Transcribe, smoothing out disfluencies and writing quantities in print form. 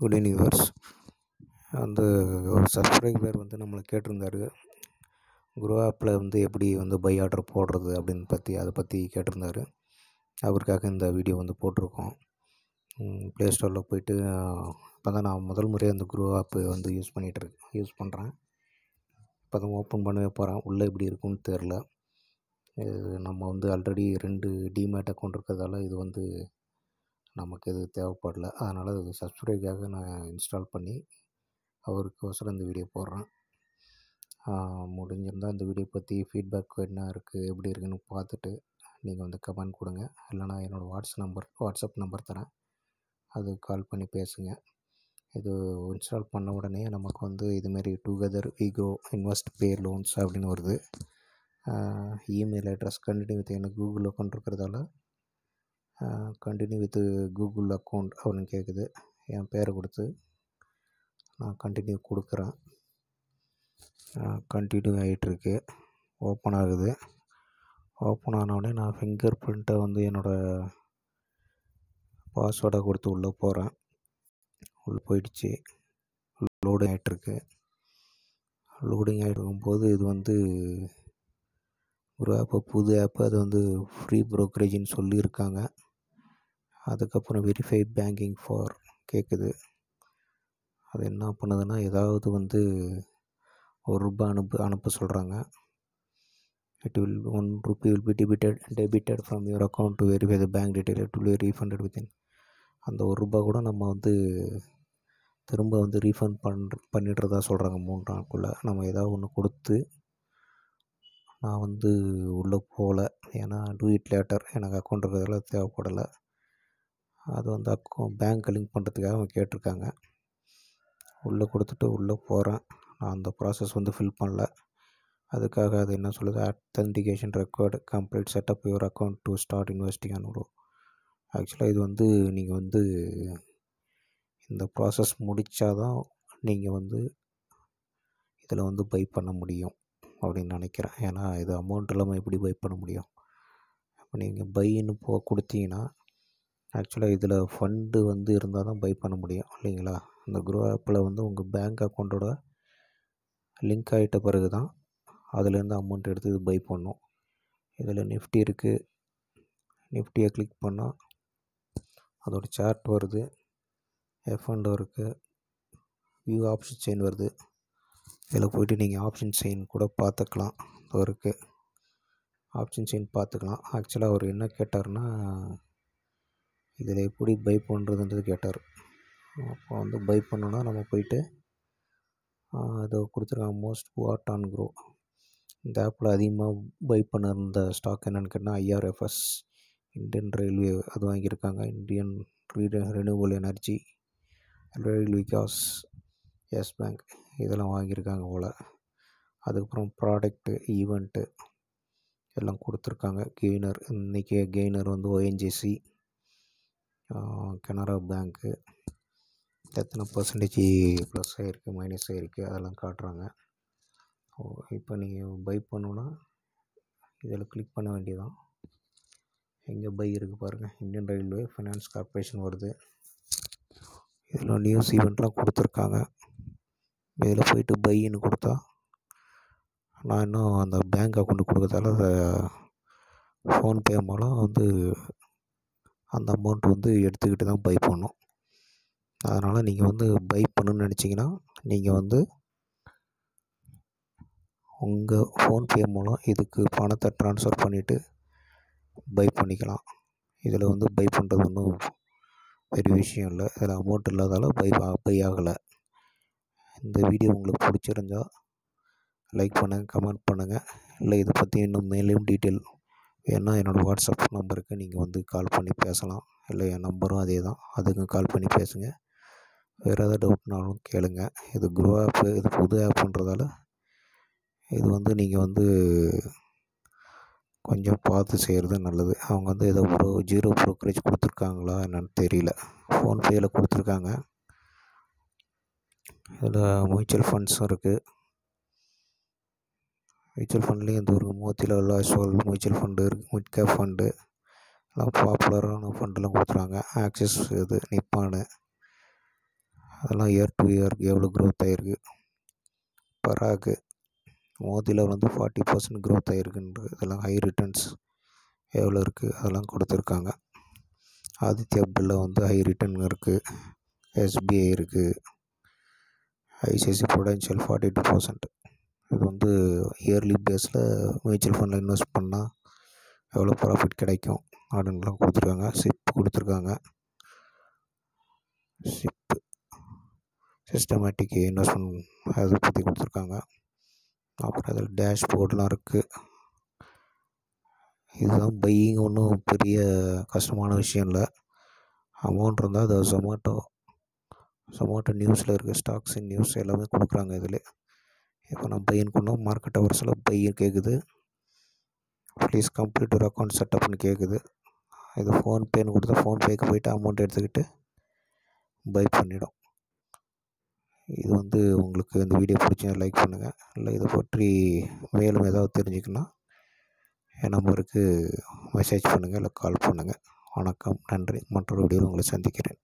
Good evening viewers. வந்து ஒரு subscriber வந்து நம்மளை கேட்டிருந்தாரு, குரோ ஆப்பில் வந்து எப்படி வந்து பை ஆர்டர் போடுறது அப்படின்னு அதை பற்றி கேட்டிருந்தாரு. அவருக்காக இந்த வீடியோ வந்து போட்டிருக்கோம். ப்ளே ஸ்டோரில் போய்ட்டு இப்போ தான் நான் முதல் முறையாக அந்த குரோ ஆப்பு வந்து யூஸ் பண்ணுறேன். இப்போ தான் ஓப்பன் பண்ணவே போகிறேன். உள்ளே எப்படி இருக்குன்னு தெரில. நம்ம வந்து ஆல்ரெடி 2 டிமேட் அக்கௌண்ட் இருக்கிறதால இது வந்து நமக்கு இது தேவைப்படல. அதனால் அது சப்ஸ்கிரைப்காக நான் இன்ஸ்டால் பண்ணி அவருக்கோசரம் இந்த வீடியோ போடுறேன். முடிஞ்சிருந்தால் இந்த வீடியோ பற்றி ஃபீட்பேக் என்ன இருக்குது, எப்படி இருக்குன்னு பார்த்துட்டு நீங்கள் வந்து கமெண்ட் கொடுங்க. இல்லைனா என்னோடய வாட்ஸ்அப் நம்பர் தரேன், அது கால் பண்ணி பேசுங்க. இது இன்ஸ்டால் பண்ண உடனே நமக்கு வந்து இதுமாரி together we grow invest pay loans அப்படின்னு வருது. இமெயில் அட்ரஸ் கண்டினியூ வித் எனக்கு கூகுள் அக்கௌண்ட் இருக்கிறதால கண்டினியூ வித் கூகுள் அக்கௌண்ட் அப்படின்னு கேட்குது. என் பேரை கொடுத்து நான் கண்டினியூ கொடுக்குறேன். கண்டினியூ ஆகிட்டுருக்கு. ஓப்பன் ஆகுது. ஓப்பன் ஆனவுடனே நான் ஃபிங்கர் பிரிண்ட்டை வந்து என்னோடய பாஸ்வேர்டை கொடுத்து உள்ளே போகிறேன். உள்ளே போயிடுச்சு. லோடிங் ஆகிட்டுருக்கு. லோடிங் ஆகிருக்கும்போது இது வந்து ஒரு புது ஆப்பு. அது வந்து ஃப்ரீ ப்ரோக்கரேஜின்னு சொல்லியிருக்காங்க. அதுக்கப்புறம் வெரிஃபை பேங்கிங் ஃபார் கேட்குது. அது என்ன பண்ணுதுன்னா, ஏதாவது வந்து ₹1 அனுப்ப சொல்கிறாங்க. ₹1 will be debited from your account to verify the bank detail. It will be refunded within. அந்த ₹1 கூட நம்ம வந்து திரும்ப வந்து ரீஃபண்ட் பண்ணிடுறதா சொல்கிறாங்க 3 நாளுக்குள்ளே. நம்ம ஏதாவது ஒன்று கொடுத்து நான் வந்து உள்ளே போகல. ஏன்னா டூ இட் லேட்டர், எனக்கு அக்கௌண்ட் இருக்கிறதால தேவைப்படலை. அது வந்து பேங்க் லிங்க் பண்ணுறதுக்காக அவங்க கேட்டிருக்காங்க. உள்ளே கொடுத்துட்டு உள்ளே போகிறேன். நான் அந்த ப்ராசஸ் வந்து ஃபில் பண்ணல. அதுக்காக அது என்ன சொல்லுது, authentication required, complete setup your account to start investing and. ஆக்சுவலாக இது வந்து நீங்கள் வந்து இந்த ப்ராசஸ் முடித்தாதான் நீங்கள் வந்து இதில் வந்து பை பண்ண முடியும் அப்படின்னு நினைக்கிறேன். ஏன்னா இது அமௌண்ட் இல்லாமல் எப்படி பை பண்ண முடியும்? இப்போ நீங்கள் பைன்னு கொடுத்தீங்கன்னா ஆக்சுவலாக இதில் ஃபண்டு வந்து இருந்தால் தான் பை பண்ண முடியும் இல்லைங்களா? இந்த குரோ ஆப்பில் வந்து உங்கள் பேங்க் அக்கௌண்ட்டோட லிங்க் ஆகிட்ட பிறகு தான் அதுலேருந்து அமௌண்ட் எடுத்து இது பை பண்ணும். இதில் நிஃப்டி இருக்குது. நிஃப்டியை கிளிக் பண்ணால் அதோட சார்ட் வருது. F&O இருக்குது. வியூ ஆப்ஷன் செயின் வருது. இதில் போய்ட்டு நீங்கள் ஆப்ஷன் செயின் கூட பார்த்துக்கலாம். இருக்குது ஆப்ஷன் செயின் பார்த்துக்கலாம். ஆக்சுவலாக அவர் என்ன கேட்டார்னா, இதில் எப்படி பை பண்ணுறதுன்றது கேட்டார். அப்போ வந்து பை பண்ணோன்னா நம்ம போய்ட்டு இதை கொடுத்துருக்காங்க, மோஸ்ட் வாட் ஆன் க்ரோ. இந்த ஆப்பில் அதிகமாக பை பண்ண இருந்த ஸ்டாக் என்னென்னு கேட்டால் IRFS, இந்தியன் ரயில்வே அது வாங்கியிருக்காங்க. இந்தியன் ரினியூவல் எனர்ஜி, ரயில் விகாஸ், எஸ் பேங்க் இதெல்லாம் வாங்கியிருக்காங்க போல். அதுக்கப்புறம் ப்ராடக்ட்டு, ஈவெண்ட்டு எல்லாம் கொடுத்துருக்காங்க. கெய்னர், இன்றைக்கி கெய்னர் வந்து ONGC, கனரா பேங்க்கு எத்தனை பர்சன்டேஜ் ப்ளஸ் ஆகிருக்கு, மைனஸ் ஆகிருக்கு அதெல்லாம் காட்டுறாங்க. இப்போ நீங்கள் பை பண்ணணுன்னா இதில் கிளிக் பண்ண வேண்டியதான். எங்கே பை இருக்குது பாருங்கள், இந்தியன் ரயில்வே ஃபைனான்ஸ் கார்ப்பரேஷன் வருது. இதில் நியூஸ் ஈவெண்ட்லாம் கொடுத்துருக்காங்க. இதில் போய்ட்டு பைன்னு கொடுத்தா நான் இன்னும் அந்த பேங்க் அக்கௌண்ட்டு கொடுக்கறதால ஃபோன்பே மூலம் வந்து அந்த அமௌண்ட் வந்து எடுத்துக்கிட்டு தான் பை பண்ணணும். அதனால் நீங்கள் வந்து பை பண்ணணுன்னு நினச்சிங்கன்னா நீங்கள் வந்து உங்கள் ஃபோன்பே மூலம் இதுக்கு பணத்தை ட்ரான்ஸ்ஃபர் பண்ணிவிட்டு பை பண்ணிக்கலாம். இதில் வந்து பை பண்ணுறது ஒன்றும் பெரிய விஷயம் இல்லை. இதில் அமௌண்ட் இல்லாதால பை ஆகலை. இந்த வீடியோ உங்களுக்கு பிடிச்சிருந்தா லைக் பண்ணுங்கள், கமெண்ட் பண்ணுங்கள். இல்லை இதை பற்றி இன்னும் மேலும் டீட்டெயில் வேணுன்னா என்னோடய வாட்ஸ்அப் நம்பருக்கு நீங்கள் வந்து கால் பண்ணி பேசலாம். இல்லை என் நம்பரும் அதே தான், அதுக்கும் கால் பண்ணி பேசுங்க. வேறு ஏதாவது டவுட்னாலும் கேளுங்க. இது குரோ ஆப்பு, இது புது ஆப்புன்றதால இது வந்து நீங்கள் வந்து கொஞ்சம் பார்த்து செய்கிறது நல்லது. அவங்க வந்து ஏதோ 0 ப்ரோக்கரேஜ் கொடுத்துருக்காங்களா என்னன்னு தெரியல. ஃபோன்பேயில் கொடுத்துருக்காங்க. இதில் மியூச்சுவல் ஃபண்ட்ஸும் இருக்குது. மியூச்சுவல் ஃபண்ட்லேயும் இந்த ஒரு மோத்திலால் ஆஸ்வால் மியூச்சுவல் ஃபண்டு இருக்குது, மிட் கேப் ஃபண்டு எல்லாம் பாப்புலரான ஃபண்டெலாம் கொடுத்துருக்காங்க. ஆக்சிஸ், இது நிப்பானு, அதெல்லாம் இயர் டு இயர் எவ்வளோ க்ரோத் ஆகிருக்கு. பராக் மோதியில் வந்து 40% க்ரோத் ஆகிருக்குன்றது, இதெல்லாம் ஹை ரிட்டர்ன்ஸ் எவ்வளோ இருக்குது அதெல்லாம் கொடுத்துருக்காங்க. ஆதித்யா பிர்லா வந்து ஹை ரிட்டர்ன் இருக்குது. எஸ்பிஐ இருக்குது. ICICI prudential 42%. இது வந்து இயர்லி பேஸில் மியூச்சுவல் ஃபண்டில் இன்வெஸ்ட் பண்ணால் எவ்வளோ ப்ராஃபிட் கிடைக்கும் அப்படின்லாம் கொடுத்துருக்காங்க. சிப் கொடுத்துருக்காங்க. சிப் சிஸ்டமேட்டிக் இன்வெஸ்ட்மெண்ட் அதை பற்றி கொடுத்துருக்காங்க. அப்புறம் அதில் டேஷ்போர்ட்லாம் இருக்குது. இதுதான் பையிங், ஒன்றும் பெரிய கஷ்டமான விஷயம் இல்லை. அமௌண்ட் இருந்தால் அது சொமோட்டோ நியூஸில் இருக்க ஸ்டாக்ஸ் இன் நியூஸ் எல்லாமே கொடுக்குறாங்க இதில். இப்போ நான் பையன் கொண்டோம், மார்க்கெட் ஹவர்ஸில் பையன் கேட்குது, ப்ளீஸ் கம்ப்ளீட் ஒரு அக்கௌண்ட் செட்டப்னு கேட்குது. இது ஃபோன்பேன்னு கொடுத்தா ஃபோன்பேக்கு போய்ட்டு அமௌண்ட் எடுத்துக்கிட்டு பை பண்ணிடும். இது வந்து உங்களுக்கு இந்த வீடியோ பிடிச்சா லைக் பண்ணுங்கள். இல்லை இதை பற்றி மேலும் ஏதாவது தெரிஞ்சுக்கணுன்னா என் நம்பருக்கு மெசேஜ் பண்ணுங்கள், இல்லை கால் பண்ணுங்கள். வணக்கம், நன்றி. மற்றொரு வீடியோவில் உங்களை சந்திக்கிறேன்.